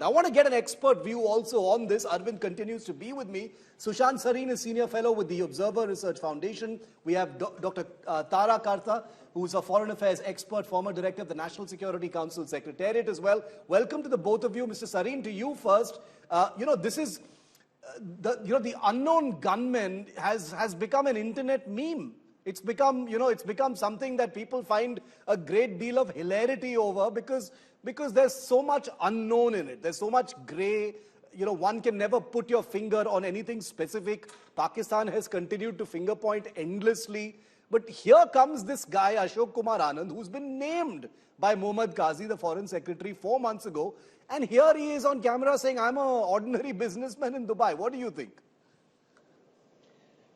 I want to get an expert view also on this. Arvind continues to be with me. Sushant Sareen is Senior Fellow with the Observer Research Foundation. We have Dr. Tara Karta, who's a Foreign Affairs expert, former Director of the National Security Council Secretariat as well. Welcome to the both of you. Mr. Sareen, to you first. This is, the unknown gunman has become an internet meme. It's become something that people find a great deal of hilarity over because there's so much unknown in it. There's so much gray. One can never put your finger on anything specific. Pakistan has continued to finger point endlessly. But here comes this guy, Ashok Kumar Anand, who's been named by Mohammad Qazi, the Foreign Secretary, 4 months ago. And here he is on camera saying, I'm an ordinary businessman in Dubai. What do you think?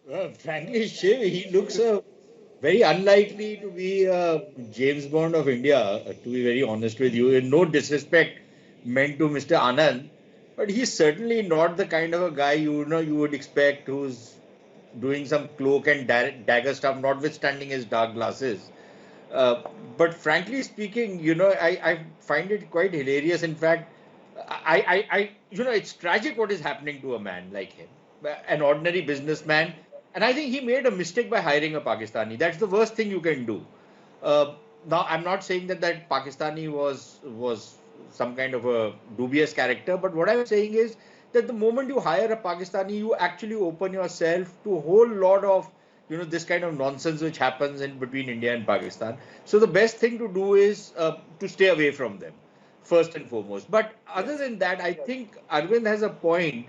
Well, frankly, Shiv, he looks very unlikely to be James Bond of India, to be very honest with you. No disrespect meant to Mr. Anand, but he's certainly not the kind of a guy you would expect who's doing some cloak and dagger stuff, notwithstanding his dark glasses. But frankly speaking, I find it quite hilarious. In fact, it's tragic what is happening to a man like him, an ordinary businessman. And I think he made a mistake by hiring a Pakistani. That's the worst thing you can do. Now, I'm not saying that Pakistani was some kind of a dubious character, but what I'm saying is that the moment you hire a Pakistani, you actually open yourself to a whole lot of, this kind of nonsense which happens in between India and Pakistan. So the best thing to do is to stay away from them, first and foremost. But other than that, I think Arvind has a point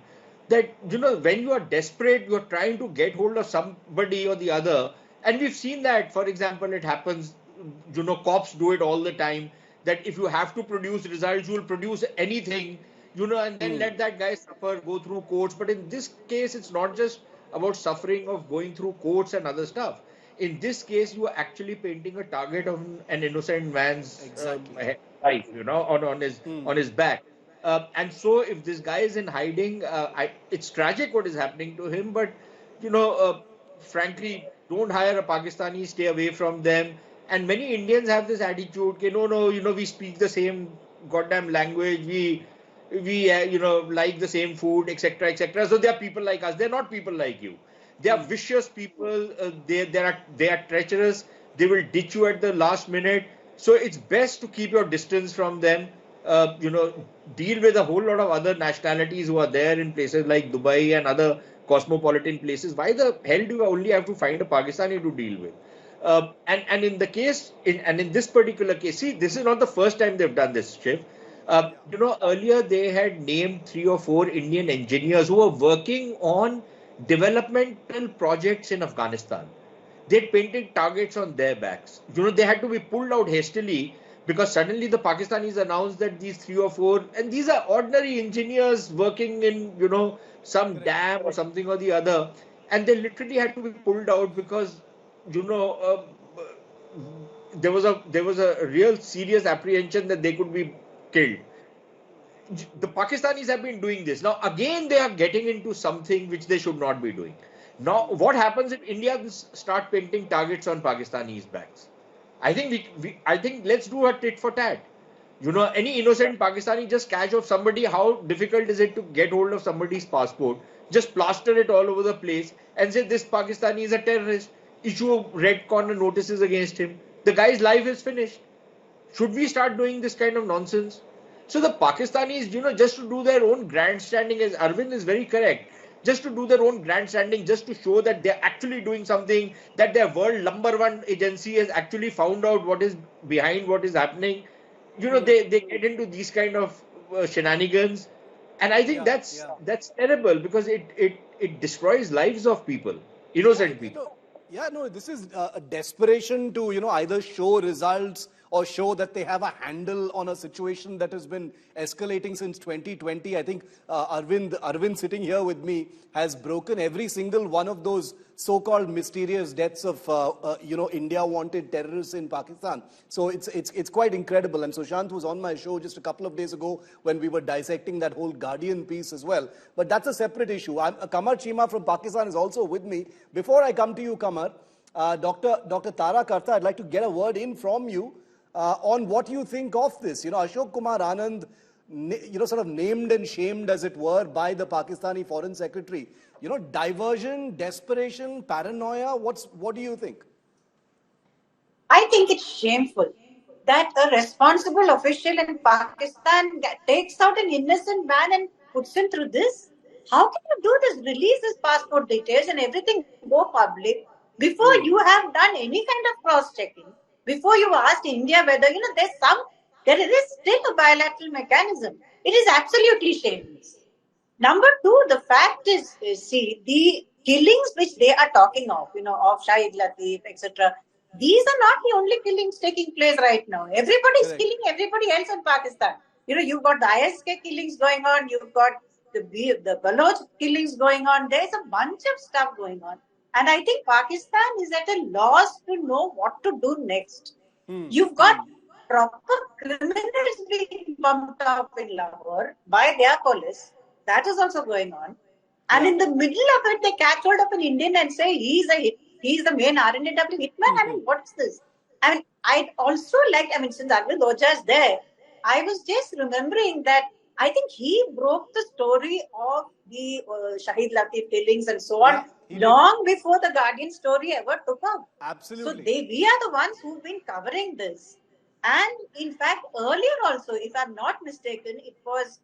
that, when you are desperate, you are trying to get hold of somebody or the other. And we've seen that, for example, it happens, cops do it all the time, that if you have to produce results, you will produce anything, and then let that guy suffer, go through courts. But in this case, it's not just about suffering of going through courts and other stuff. In this case, you are actually painting a target of an innocent man's life, on his back. And so if this guy is in hiding, it's tragic what is happening to him. But, frankly, don't hire a Pakistani, stay away from them. And many Indians have this attitude, we speak the same goddamn language, we like the same food, etc., etc. So there are people like us. They're not people like you. They are vicious people. They are treacherous. They will ditch you at the last minute. So it's best to keep your distance from them. Deal with a whole lot of other nationalities who are there in places like Dubai and other cosmopolitan places. Why the hell do you only have to find a Pakistani to deal with? And in the case, in this particular case, see, this is not the first time they've done this, Shiv. Earlier they had named 3 or 4 Indian engineers who were working on developmental projects in Afghanistan. They painted targets on their backs. They had to be pulled out hastily because suddenly the Pakistanis announced that these 3 or 4, and these are ordinary engineers working in, some dam or something or the other, and they literally had to be pulled out because, there was a real serious apprehension that they could be killed. The Pakistanis have been doing this. Now, again, they are getting into something which they should not be doing. Now, what happens if India start painting targets on Pakistanis' backs? I think let's do a tit for tat. Any innocent Pakistani just catch of somebody. How difficult is it to get hold of somebody's passport? Just plaster it all over the place and say this Pakistani is a terrorist. Issue red corner notices against him. The guy's life is finished. Should we start doing this kind of nonsense? So the Pakistanis, just to do their own grandstanding, as Arvind is very correct, just to do their own grandstanding, just to show that they're actually doing something, that their world #1 agency has actually found out what is behind what is happening. They get into these kind of shenanigans. And I think that's terrible because it destroys lives of people, innocent people. This is a desperation to, either show results or show that they have a handle on a situation that has been escalating since 2020. I think Arvind sitting here with me has broken every single one of those so-called mysterious deaths of, India wanted terrorists in Pakistan. So it's quite incredible. And Sushant was on my show just a couple of days ago when we were dissecting that whole Guardian piece as well. But that's a separate issue. Kamar Chima from Pakistan is also with me. Before I come to you, Kamar, Dr. Tara Karta, I'd like to get a word in from you on what you think of this. Ashok Kumar Anand sort of named and shamed, as it were, by the Pakistani Foreign Secretary. Diversion, desperation, paranoia. What do you think? I think it's shameful that a responsible official in Pakistan takes out an innocent man and puts him through this. How can you do this? Release his passport details and everything go public before you have done any kind of cross-checking, before you asked India whether, there is still a bilateral mechanism. It is absolutely shameless. Number two, the fact is, see, the killings which they are talking of, of Shahid Latif, etc., these are not the only killings taking place right now. Everybody is killing everybody else in Pakistan. You've got the ISK killings going on, you've got the Baloch killings going on. There's a bunch of stuff going on. And I think Pakistan is at a loss to know what to do next. You've got proper criminals being bumped up in Lahore by their police. That is also going on. And in the middle of it, they catch hold of an Indian and say he's the main RNAW hitman. I mean, what's this? I mean, I'd also since Arvind Oja is there, I was just remembering that I think he broke the story of the Shahid Latif killings and so on long before the Guardian story ever took off. Absolutely. So we are the ones who've been covering this. And in fact, earlier also, if I'm not mistaken, it was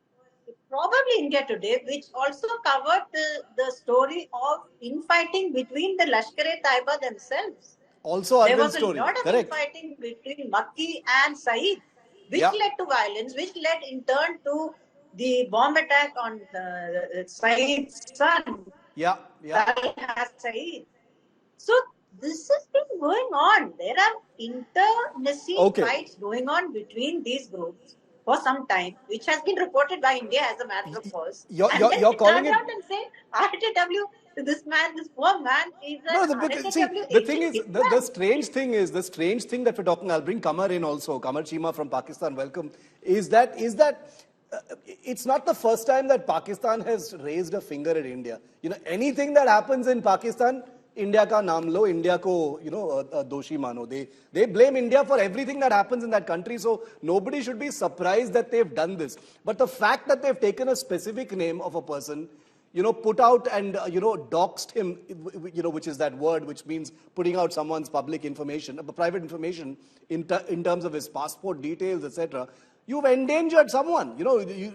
probably India Today, which also covered the story of infighting between the Lashkar-e-Taiba themselves. Also, there was a lot of infighting between Makki and Saeed, which led to violence, which led in turn to the bomb attack on Saeed's son. Talha Saeed. So this has been going on. There are internecine fights going on between these groups for some time, which has been reported by India as a matter of course. You're calling it... and say, RTW, this poor man is the thing is, the strange thing that we're talking, I'll bring Kamar in also, Kamar Chima from Pakistan, welcome, is that it's not the first time that Pakistan has raised a finger at India. Anything that happens in Pakistan, India ka naam lo, India ko, doshi mano. They blame India for everything that happens in that country. So nobody should be surprised that they've done this. But the fact that they've taken a specific name of a person, put out and, doxed him, which is that word which means putting out someone's public information, private information in terms of his passport details, etc. You've endangered someone,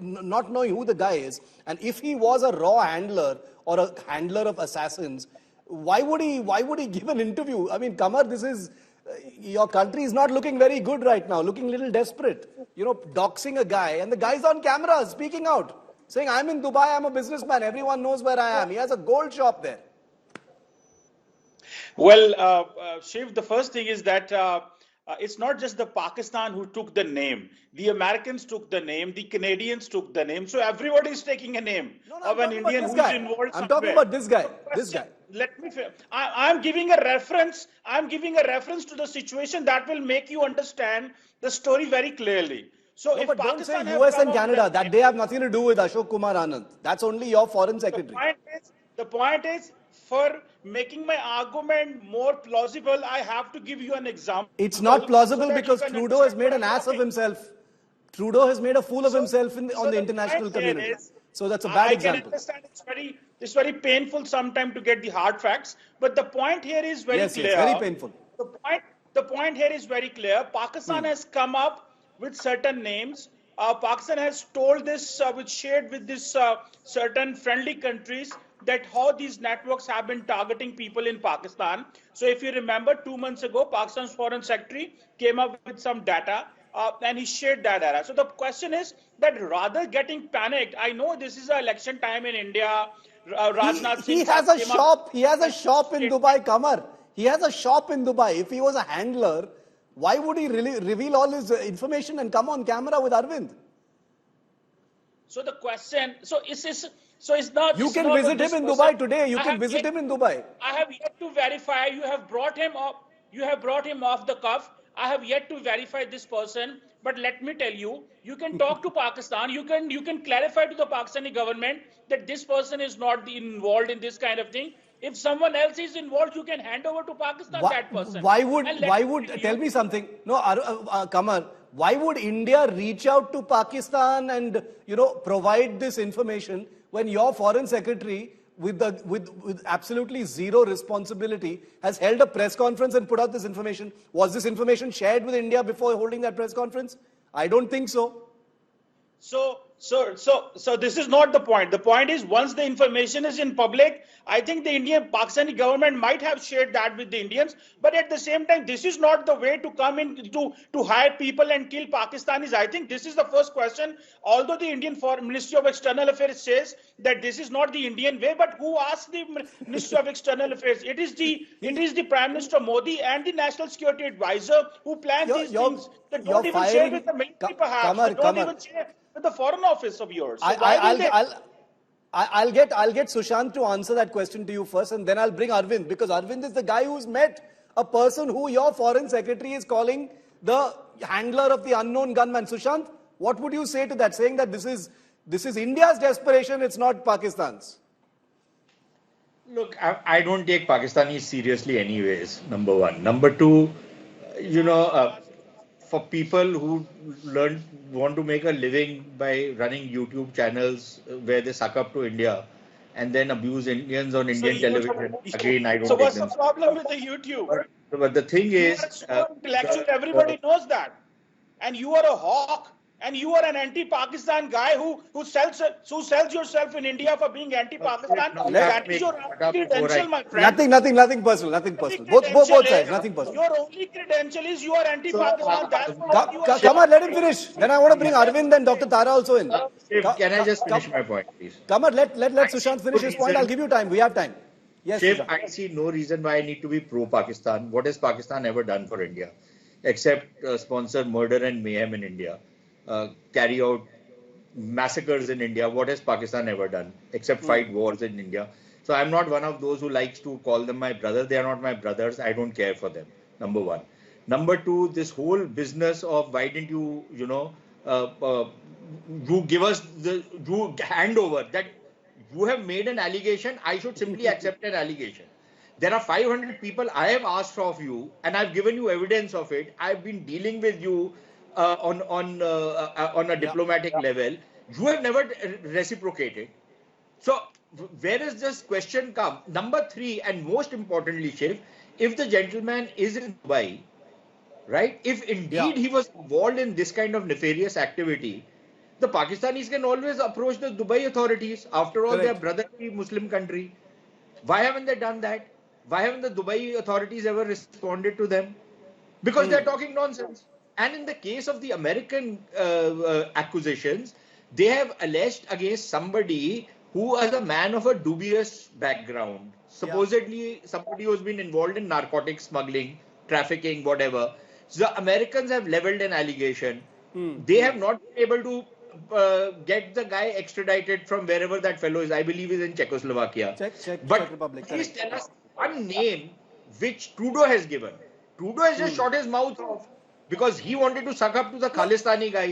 not knowing who the guy is. And if he was a raw handler or a handler of assassins, why would he give an interview? I mean, Kamar, your country is not looking very good right now, looking a little desperate. Doxing a guy, and the guy's on camera speaking out, saying, I'm in Dubai, I'm a businessman, everyone knows where I am. He has a gold shop there. Well, Shiv, the first thing is that it's not just the Pakistan who took the name. The Americans took the name. The Canadians took the name. So everybody is taking a name of an Indian who is involved. I'm talking about this guy. Let me. I'm giving a reference. I'm giving a reference to the situation that will make you understand the story very clearly. So if Pakistan don't say US and Canada, that they have nothing to do with Ashok Kumar Anand. That's only your foreign secretary. The point is, for making my argument more plausible, I have to give you an example. It's not plausible because Trudeau has made an ass of himself. Trudeau has made a fool of himself on the international community. So that's a bad example. I can understand it's very painful sometimes to get the hard facts, but the point here is very clear. Yes, very painful. The point here is very clear. Pakistan has come up with certain names. Pakistan has told this, shared with this certain friendly countries, that how these networks have been targeting people in Pakistan. So if you remember, 2 months ago, Pakistan's foreign secretary came up with some data and he shared that data. So the question is that rather getting panicked, I know this is an election time in India. Rajnath Singh he has a shop in Dubai, Kamar. He has a shop in Dubai. If he was a handler, why would he really reveal all his information and come on camera with Arvind? So the question, it's not. You can visit him in Dubai today. You can visit him in Dubai. I have yet to verify. You have brought him up. You have brought him off the cuff. I have yet to verify this person. But let me tell you, you can talk to Pakistan. You can clarify to the Pakistani government that this person is not involved in this kind of thing. If someone else is involved, you can hand over to Pakistan that person. Why would tell me something? No, Kamar. why would India reach out to Pakistan and, provide this information when your foreign secretary, with absolutely zero responsibility, has held a press conference and put out this information? Was this information shared with India before holding that press conference? I don't think so. So this is not the point. The point is, once the information is in public, I think the Indian Pakistani government might have shared that with the Indians. But at the same time, this is not the way to come in to hire people and kill Pakistanis. I think this is the first question. Although the Indian Ministry of External Affairs says that this is not the Indian way, but who asked the Ministry of External Affairs? It is the Prime Minister Modi and the National Security Advisor who plan these things. They don't even share with the military, perhaps. They don't even share with the foreign office of yours. So I'll get Sushant to answer that question to you first, and then I'll bring Arvind, because Arvind is the guy who's met a person who your foreign secretary is calling the handler of the unknown gunman. Sushant, what would you say to that, saying that this is India's desperation, it's not Pakistan's? Look, I don't take Pakistanis seriously anyways, number one. Number two, for people who want to make a living by running YouTube channels where they suck up to India and then abuse Indians on Indian television, again, I don't So take what's them. the problem with the YouTube? But the thing is, intellectual, everybody knows that. And you are a hawk. And you are an anti-Pakistan guy who sells yourself in India for being anti-Pakistan. That is your only credential, my friend. Nothing personal. Both sides, nothing personal. Your only credential is you are anti-Pakistan. That's what you are. Come on, let him finish. Then I want to bring Arvind and Dr. Tara also in. Can I just finish my point, please? Come on, let Sushant finish his point. I'll give you time. We have time. Yes, Shiv, I see no reason why I need to be pro-Pakistan. What has Pakistan ever done for India? Except sponsor murder and mayhem in India. Carry out massacres in India. What has Pakistan ever done except fight wars in India? So I'm not one of those who likes to call them my brothers. They are not my brothers. I don't care for them. Number one. Number two, this whole business of why didn't you, you give us you hand over that you have made an allegation. I should simply accept an allegation. There are 500 people I have asked of you, and I've given you evidence of it. I've been dealing with you on a diplomatic level. You have never reciprocated. So where does this question come? Number three, and most importantly, Shiv, if the gentleman is in Dubai, right? If indeed he was involved in this kind of nefarious activity, the Pakistanis can always approach the Dubai authorities. After all, they are brotherly Muslim country. Why haven't they done that? Why haven't the Dubai authorities ever responded to them? Because they're talking nonsense. And in the case of the American accusations, they have alleged against somebody who was a man of a dubious background. Supposedly somebody who's been involved in narcotics smuggling, trafficking, whatever. So the Americans have leveled an allegation. They have not been able to get the guy extradited from wherever that fellow is. I believe he's in Czechoslovakia. Czech Republic. Please tell us one name which Trudeau has given. Trudeau has just shot his mouth off because he wanted to suck up to the Khalistani guy.